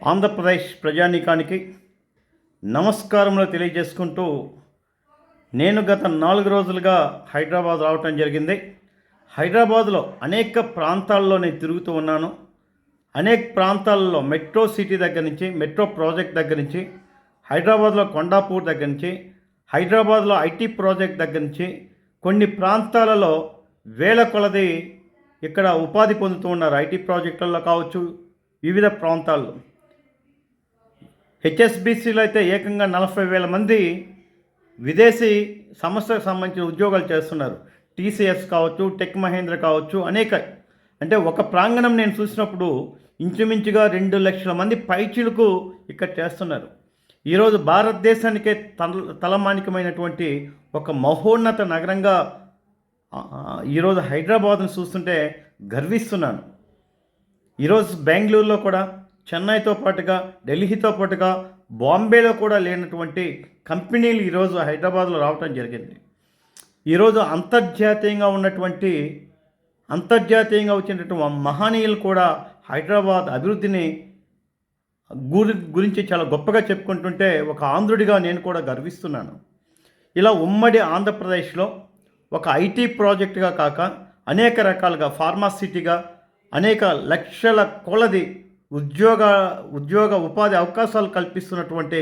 ఆంధ్రప్రదేశ్ ప్రజానీకానికి నమస్కారములు తెలియజేసుకుంటూ నేను గత 4 రోజులుగా హైదరాబాద్ రావటం జరిగింది. హైదరాబాద్లో అనేక ప్రాంతాల్లో నేను తిరుగుతూ ఉన్నాను. అనేక ప్రాంతాల్లో మెట్రో సిటీ దగ్గర నుంచి, మెట్రో ప్రాజెక్ట్ దగ్గర నుంచి, హైదరాబాద్లో కొండాపూర్ దగ్గర నుంచి, హైదరాబాద్లో ఐటీ ప్రాజెక్ట్ దగ్గర నుంచి కొన్ని ప్రాంతాలలో వేల కొలది ఇక్కడ ఉపాధి పొందుతూ ఉన్నారు. ఐటీ ప్రాజెక్టుల్లో కావచ్చు, వివిధ ప్రాంతాల్లో. హెచ్ఎస్బిసిలో అయితే ఏకంగా 40,000 మంది విదేశీ సంస్థలకు సంబంధించిన ఉద్యోగాలు చేస్తున్నారు. టీసీఎస్ కావచ్చు, టెక్ మహేంద్ర కావచ్చు, అనేక. అంటే ఒక ప్రాంగణం నేను చూసినప్పుడు ఇంచుమించుగా 2 లక్షల మంది పైచిలకు ఇక్కడ చేస్తున్నారు. ఈరోజు భారతదేశానికే తలమానికమైనటువంటి ఒక మహోన్నత నగరంగా ఈరోజు హైదరాబాద్ను చూస్తుంటే గర్విస్తున్నాను. ఈరోజు బెంగళూరులో కూడా, చెన్నైతో పాటుగా, ఢిల్లీతో పాటుగా, బాంబేలో కూడా లేనటువంటి కంపెనీలు ఈరోజు హైదరాబాద్లో రావటం జరిగింది. ఈరోజు అంతర్జాతీయంగా వచ్చినటువంటి మహనీయులు కూడా హైదరాబాద్ అభివృద్ధిని గురించి చాలా గొప్పగా చెప్పుకుంటుంటే ఒక ఆంధ్రుడిగా నేను కూడా గర్విస్తున్నాను. ఇలా ఉమ్మడి ఆంధ్రప్రదేశ్లో ఒక ఐటీ ప్రాజెక్టుగా కాక అనేక రకాలుగా ఫార్మాసిటీగా అనేక లక్షల కొలది ఉద్యోగ ఉపాధి అవకాశాలు కల్పిస్తున్నటువంటి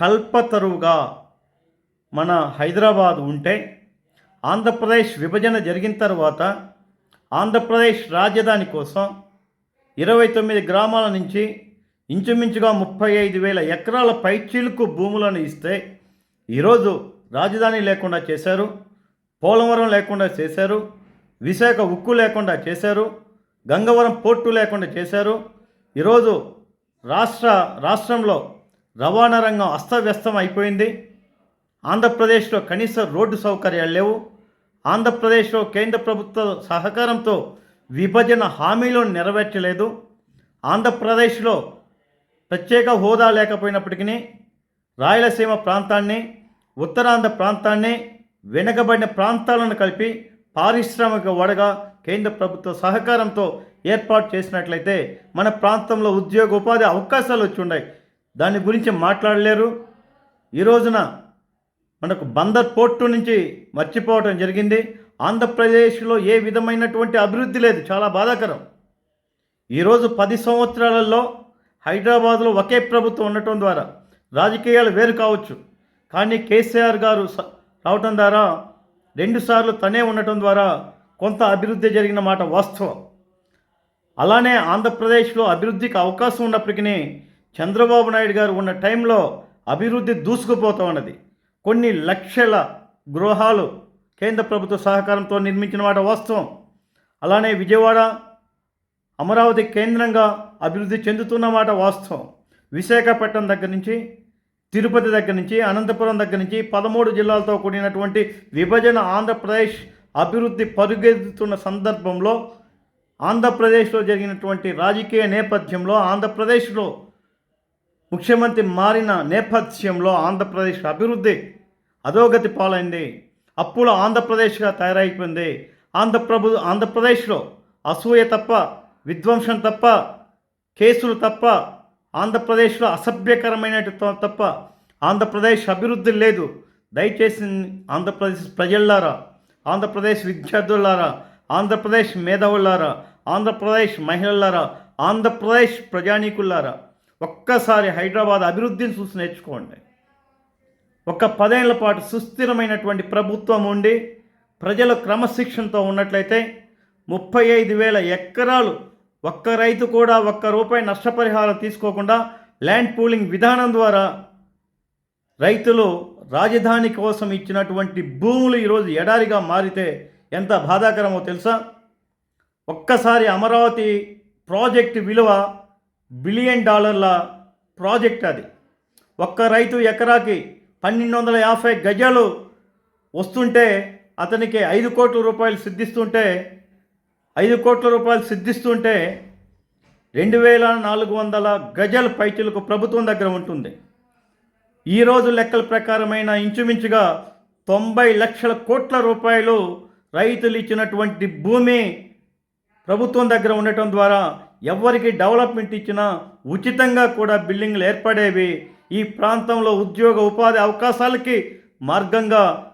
కల్పతరువుగా మన హైదరాబాద్ ఉంటే, ఆంధ్రప్రదేశ్ విభజన జరిగిన తర్వాత ఆంధ్రప్రదేశ్ రాజధాని కోసం 29 గ్రామాల నుంచి ఇంచుమించుగా 35,000 ఎకరాల పైచీలకు భూములను ఇస్తే ఈరోజు రాజధాని లేకుండా చేశారు, పోలవరం లేకుండా చేశారు, విశాఖ ఉక్కు లేకుండా చేశారు, గంగవరం పోర్టు లేకుండా చేశారు. ఈరోజు రాష్ట్రంలో రవాణా రంగం అస్తవ్యస్తం అయిపోయింది. ఆంధ్రప్రదేశ్లో కనీస రోడ్డు సౌకర్యాలు లేవు. ఆంధ్రప్రదేశ్లో కేంద్ర ప్రభుత్వ సహకారంతో విభజన హామీలను నెరవేర్చలేదు. ఆంధ్రప్రదేశ్లో ప్రత్యేక హోదా లేకపోయినప్పటికీ రాయలసీమ ప్రాంతాన్ని, ఉత్తరాంధ్ర ప్రాంతాన్ని, వెనుకబడిన ప్రాంతాలను కలిపి పారిశ్రామిక వడగా కేంద్ర ప్రభుత్వ సహకారంతో ఏర్పాటు చేసినట్లయితే మన ప్రాంతంలో ఉద్యోగ ఉపాధి అవకాశాలు వచ్చి ఉన్నాయి. దాని గురించి మాట్లాడలేరు. ఈ రోజున మనకు బందర్ పోర్టు నుంచి మర్చిపోవడం జరిగింది. ఆంధ్రప్రదేశ్లో ఏ విధమైనటువంటి అభివృద్ధి లేదు. చాలా బాధాకరం. ఈరోజు 10 సంవత్సరాలలో హైదరాబాద్లో ఒకే ప్రభుత్వం ఉండటం ద్వారా రాజకీయాలు వేరు కావచ్చు, కానీ కేసీఆర్ గారు రావటం ద్వారా 2 సార్లు తనే ఉండటం ద్వారా కొంత అభివృద్ధి జరిగిన మాట వాస్తవం. అలానే ఆంధ్రప్రదేశ్లో అభివృద్ధికి అవకాశం ఉన్నప్పటికీ చంద్రబాబు నాయుడు గారు ఉన్న టైంలో అభివృద్ధి దూసుకుపోతూ ఉన్నది. కొన్ని లక్షల గృహాలు కేంద్ర ప్రభుత్వ సహకారంతో నిర్మించిన మాట వాస్తవం. అలానే విజయవాడ, అమరావతి కేంద్రంగా అభివృద్ధి చెందుతున్న మాట వాస్తవం. విశాఖపట్నం దగ్గర నుంచి, తిరుపతి దగ్గర నుంచి, అనంతపురం దగ్గర నుంచి 13 జిల్లాలతో కూడినటువంటి విభజన ఆంధ్రప్రదేశ్ అభివృద్ధి పరుగెత్తుతున్న సందర్భంలో, ఆంధ్రప్రదేశ్లో జరిగినటువంటి రాజకీయ నేపథ్యంలో, ఆంధ్రప్రదేశ్లో ముఖ్యమంత్రి మారిన నేపథ్యంలో ఆంధ్రప్రదేశ్ అభివృద్ధి అధోగతి పాలైంది. అప్పుల ఆంధ్రప్రదేశ్గా తయారైపోయింది. ఆంధ్రప్రదేశ్లో అసూయ తప్ప, విధ్వంసం తప్ప, కేసులు తప్ప, ఆంధ్రప్రదేశ్లో అసభ్యకరమైన తప్ప ఆంధ్రప్రదేశ్ అభివృద్ధి లేదు. దయచేసి ఆంధ్రప్రదేశ్ ప్రజల్లారా, ఆంధ్రప్రదేశ్ విద్యార్థులారా, ఆంధ్రప్రదేశ్ మేధావులారా, ఆంధ్రప్రదేశ్ మహిళలారా, ఆంధ్రప్రదేశ్ ప్రజానీకులారా, ఒక్కసారి హైదరాబాద్ అభివృద్ధిని చూసి నేర్చుకోండి. ఒక 10 ఏళ్ల పాటు సుస్థిరమైనటువంటి ప్రభుత్వం ఉండి ప్రజల క్రమశిక్షణతో ఉన్నట్లయితే 35,000 ఎకరాలు ఒక్క రైతు కూడా ₹1 నష్టపరిహారం తీసుకోకుండా ల్యాండ్ పూలింగ్ విధానం ద్వారా రైతులు రాజధాని కోసం ఇచ్చినటువంటి భూములు ఈరోజు ఎడారిగా మారితే ఎంత బాధాకరమో తెలుసా? ఒక్కసారి అమరావతి ప్రాజెక్టు విలువ $1 బిలియన్ ప్రాజెక్ట్. అది ఒక్క రైతు ఎకరాకి 1,250 గజాలు వస్తుంటే అతనికి 5 కోట్ల రూపాయలు సిద్ధిస్తుంటే 2,400 గజాల పైచీలకు ప్రభుత్వం దగ్గర ఉంటుంది. ఈరోజు లెక్కల ప్రకారమైన ఇంచుమించుగా 90 లక్షల కోట్ల రూపాయలు రైతులు ఇచ్చినటువంటి భూమి ప్రభుత్వం దగ్గర ఉండటం ద్వారా ఎవరికి డెవలప్మెంట్ ఇచ్చినా ఉచితంగా కూడా బిల్డింగ్లు ఏర్పడేవి. ఈ ప్రాంతంలో ఉద్యోగ ఉపాధి అవకాశాలకి మార్గంగా